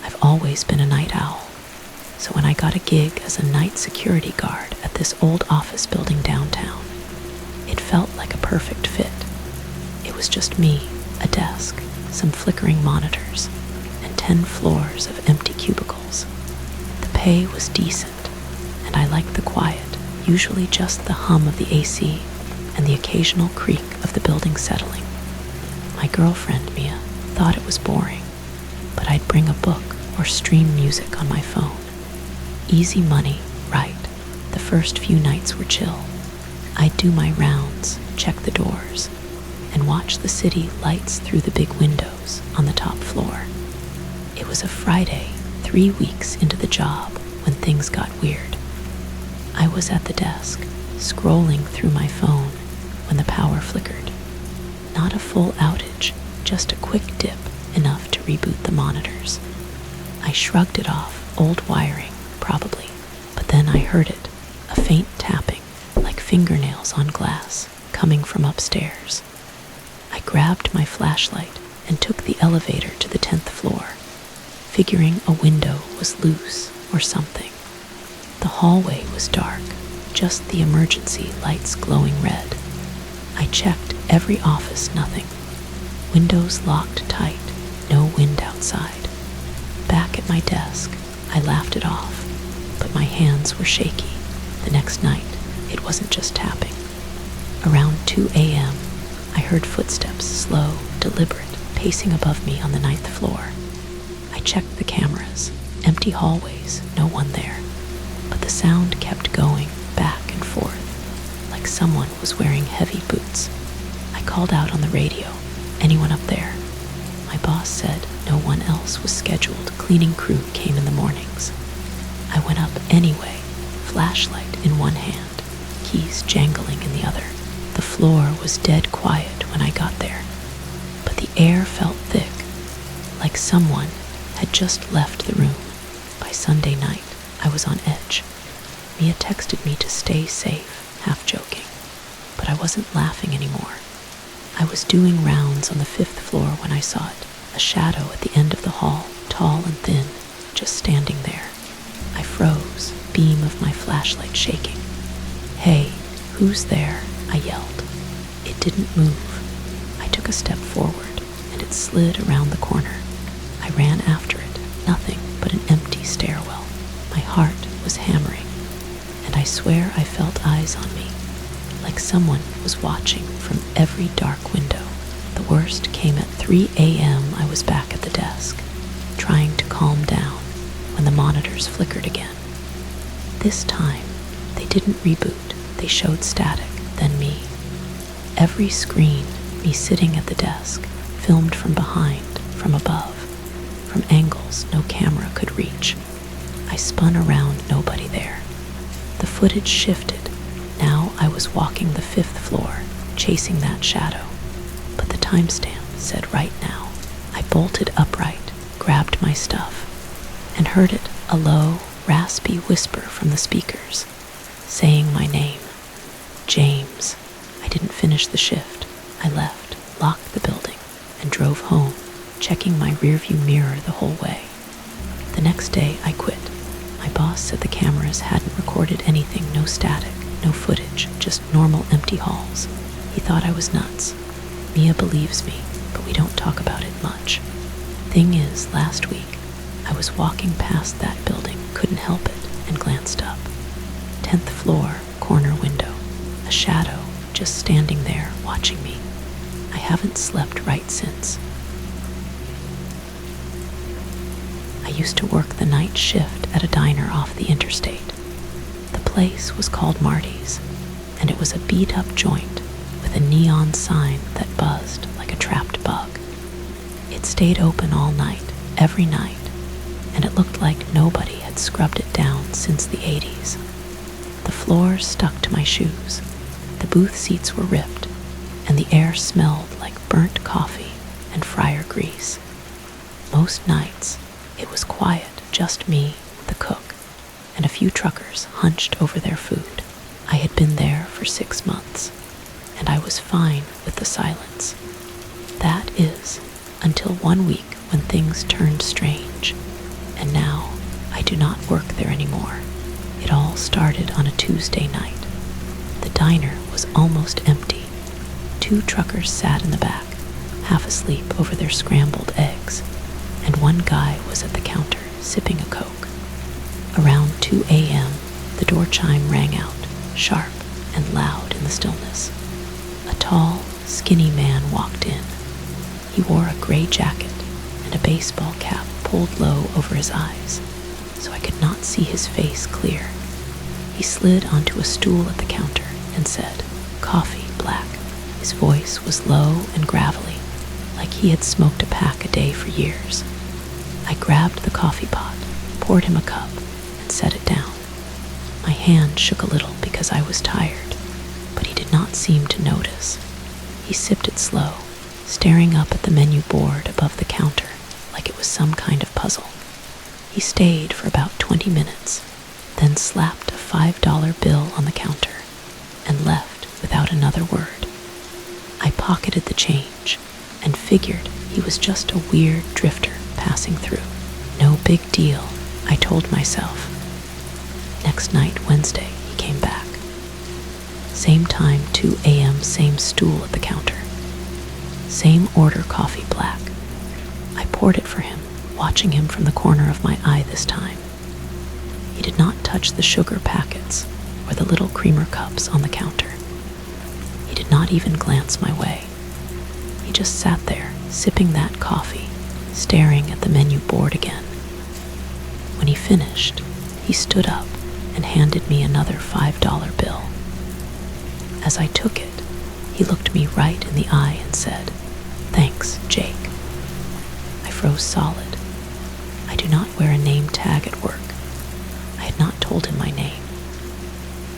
I've always been a night owl, so when I got a gig as a night security guard at this old office building downtown, it felt like a perfect fit. It was just me, a desk, some flickering monitors, and 10 floors of empty cubicles. The pay was decent, and I liked the quiet, usually just the hum of the AC and the occasional creak of the building settling. My girlfriend, Mia, thought it was boring, but I'd bring a book or stream music on my phone. Easy money, right. The first few nights were chill. I'd do my rounds, check the doors, and watch the city lights through the big windows on the top floor. It was a Friday, 3 weeks into the job, when things got weird. I was at the desk, scrolling through my phone, when the power flickered. Not a full outage, just a quick dip, enough to reboot the monitors. I shrugged it off, old wiring, probably, but then I heard it, a faint tapping, like fingernails on glass, coming from upstairs. I grabbed my flashlight and took the elevator to the 10th floor, figuring a window was loose or something. The hallway was dark, just the emergency lights glowing red. I checked every office, nothing. Windows locked tight, no wind outside. Back at my desk, I laughed it off, but my hands were shaky. The next night, it wasn't just tapping. Around 2 a.m., I heard footsteps, slow, deliberate, pacing above me on the 9th floor. I checked the cameras, empty hallways, no one there, but the sound kept going back and forth, like someone was wearing heavy boots. I called out on the radio, "Anyone up there?" My boss said no one else was scheduled. Cleaning crew came in the mornings. I went up anyway, flashlight in one hand, keys jangling in the other. The floor was dead quiet when I got there, but the air felt thick, like someone had just left the room. By Sunday night, I was on edge. Mia texted me to stay safe, half joking, but I wasn't laughing anymore. I was doing rounds on the 5th floor when I saw it, a shadow at the end of the hall, tall and thin, just standing there. I froze, beam of my flashlight shaking. "Hey, who's there?" I yelled. It didn't move. I took a step forward, and it slid around the corner. I ran after it, nothing but an empty stairwell. My heart was hammering, and I swear I felt eyes on me, like someone was watching from every dark window. The worst came at 3 a.m. I was back at the desk, trying to calm down when the monitors flickered again. This time, they didn't reboot. They showed static, then me. Every screen, me sitting at the desk, filmed from behind, from above, from angles no camera could reach. I spun around, nobody there. The footage shifted. Now I was walking the 5th floor, chasing that shadow. But the timestamp said right now. I bolted upright, grabbed my stuff, and heard it, a low, raspy whisper from the speakers, saying my name. James. I didn't finish the shift. I left, locked the building, and drove home, checking my rearview mirror the whole way. The next day, I quit. My boss said the cameras hadn't recorded anything, no static, no footage, just normal empty halls. He thought I was nuts. Mia believes me, but we don't talk about it much. Thing is, last week, I was walking past that building, couldn't help it, and glanced up. 10th floor, corner window. A shadow, just standing there, watching me. I haven't slept right since. I used to work the night shift at a diner off the interstate. The place was called Marty's, and it was a beat-up joint with a neon sign that buzzed like a trapped bug. It stayed open all night, every night, and it looked like nobody had scrubbed it down since the 80s. The floor stuck to my shoes. The booth seats were ripped, and the air smelled like burnt coffee and fryer grease. Most nights, it was quiet, just me, the cook, and a few truckers hunched over their food. I had been there for 6 months, and I was fine with the silence. That is, until one week when things turned strange. do not work there anymore. It all started on a Tuesday night. The diner was almost empty. 2 truckers sat in the back, half asleep over their scrambled eggs, and one guy was at the counter sipping a Coke. Around 2 a.m., the door chime rang out, sharp and loud in the stillness. A tall, skinny man walked in. He wore a gray jacket and a baseball cap pulled low over his eyes, so I could not see his face clear. He slid onto a stool at the counter and said, "Coffee, black." His voice was low and gravelly, like he had smoked a pack a day for years. I grabbed the coffee pot, poured him a cup, and set it down. My hand shook a little because I was tired, but he did not seem to notice. He sipped it slow, staring up at the menu board above the counter like it was some kind of puzzle. He stayed for about 20 minutes, then slapped a $5 bill on the counter and left without another word. I pocketed the change and figured he was just a weird drifter passing through. No big deal, I told myself. Next night, Wednesday, he came back. Same time, 2 a.m., same stool at the counter. Same order, coffee, black. I poured it for him, watching him from the corner of my eye this time. He did not touch the sugar packets or the little creamer cups on the counter. He did not even glance my way. He just sat there, sipping that coffee, staring at the menu board again. When he finished, he stood up and handed me another $5 bill. As I took it, he looked me right in the eye and said, "Thanks, Jake." I froze solid. I do not wear a name tag at work. I had not told him my name.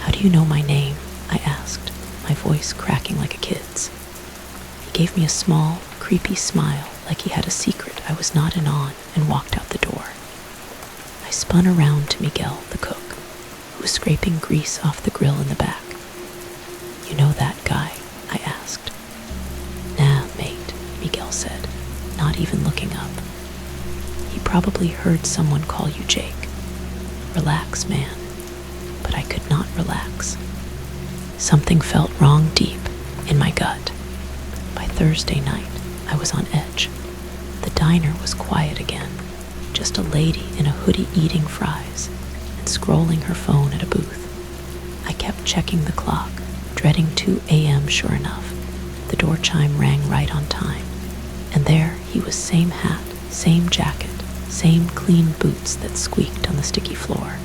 "How do you know my name?" I asked, my voice cracking like a kid's. He gave me a small, creepy smile like he had a secret I was not in on and walked out the door. I spun around to Miguel, the cook, who was scraping grease off the grill in the back. "You know that guy?" I asked. "Nah, mate," Miguel said, not even looking up. "He probably heard someone call you Jake. Relax, man." But I could not relax. Something felt wrong deep in my gut. By Thursday night, I was on edge. The diner was quiet again, just a lady in a hoodie eating fries and scrolling her phone at a booth. I kept checking the clock, dreading 2 a.m. Sure enough, the door chime rang right on time, and there he was, same hat, same jacket, same clean boots that squeaked on the sticky floor.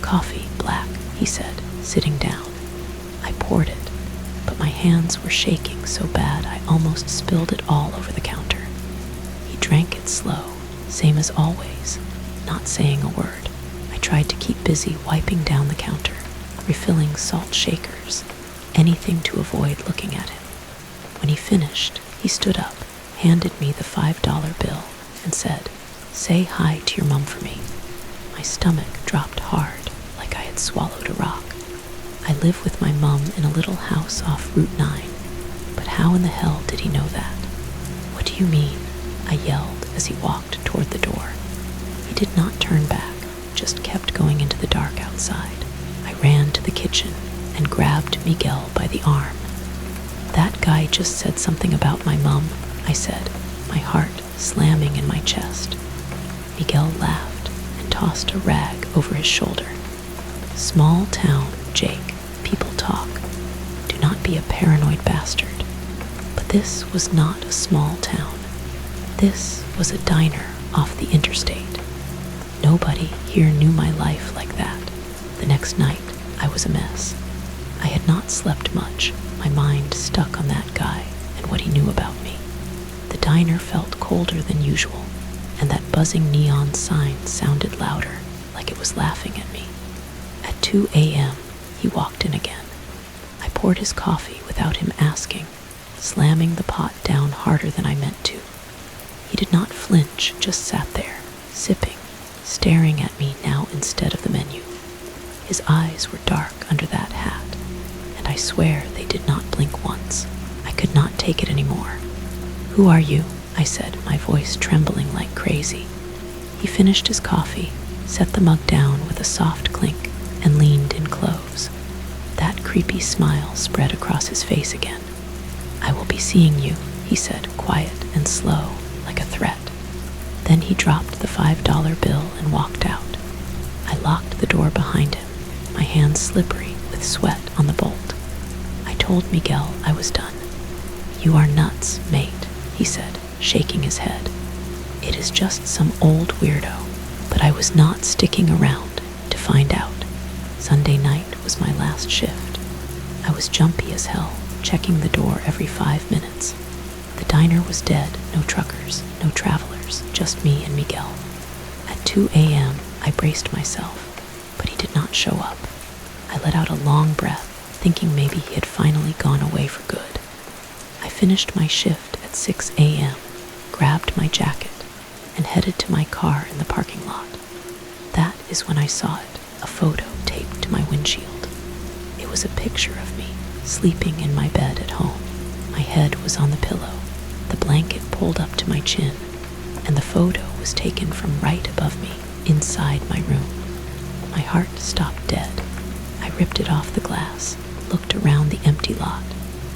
"Coffee, black," he said, sitting down. I poured it, but my hands were shaking so bad I almost spilled it all over the counter. He drank it slow, same as always, not saying a word. I tried to keep busy wiping down the counter, refilling salt shakers, anything to avoid looking at him. When he finished, he stood up, handed me the $5 bill, and said, "Say hi to your mom for me." My stomach dropped hard, like I had swallowed a rock. I live with my mum in a little house off Route 9, but how in the hell did he know that? "What do you mean?" I yelled as he walked toward the door. He did not turn back, just kept going into the dark outside. I ran to the kitchen and grabbed Miguel by the arm. "That guy just said something about my mum," I said, my heart slamming in my chest. Miguel laughed and tossed a rag over his shoulder. "Small town, Jake. People talk. Do not be a paranoid bastard." But this was not a small town. This was a diner off the interstate. Nobody here knew my life like that. The next night, I was a mess. I had not slept much, my mind stuck on that guy and what he knew about me. The diner felt colder than usual, and that buzzing neon sign sounded louder, like it was laughing at me. At 2 a.m., he walked in again. I poured his coffee without him asking, slamming the pot down harder than I meant to. He did not flinch, just sat there, sipping, staring at me now instead of the menu. His eyes were dark under that hat, and I swear they did not blink once. I could not take it anymore. "Who are you?" I said, my voice trembling like crazy. He finished his coffee, set the mug down with a soft clink, and leaned in close. That creepy smile spread across his face again. "I will be seeing you," he said, quiet and slow, like a threat. Then he dropped the $5 bill and walked out. I locked the door behind him, my hands slippery with sweat on the bolt. I told Miguel I was done. "You are nuts, mate," he said, shaking his head. "It is just some old weirdo." But I was not sticking around to find out. Sunday night was my last shift. I was jumpy as hell, checking the door every 5 minutes. The diner was dead, no truckers, no travelers, just me and Miguel. At 2 a.m., I braced myself, but he did not show up. I let out a long breath, thinking maybe he had finally gone away for good. I finished my shift at 6 a.m., grabbed my jacket, and headed to my car in the parking lot. That is when I saw it, a photo taped to my windshield. It was a picture of me, sleeping in my bed at home. My head was on the pillow, the blanket pulled up to my chin, and the photo was taken from right above me, inside my room. My heart stopped dead. I ripped it off the glass, looked around the empty lot,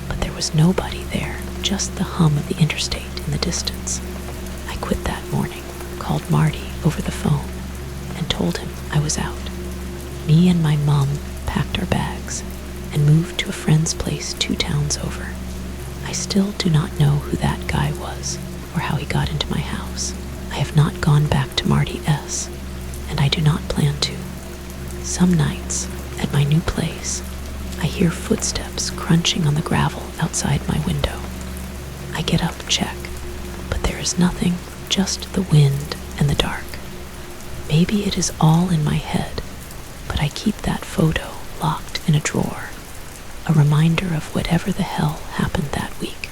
but there was nobody there, just the hum of the interstate in the distance. I quit that morning, called Marty over the phone, and told him I was out. Me and my mom packed our bags and moved to a friend's place 2 towns over. I still do not know who that guy was or how he got into my house. I have not gone back to Marty S., and I do not plan to. Some nights, at my new place, I hear footsteps crunching on the gravel outside my window. I get up to check, but there is nothing, just the wind and the dark. Maybe it is all in my head, but I keep that photo locked in a drawer, a reminder of whatever the hell happened that week.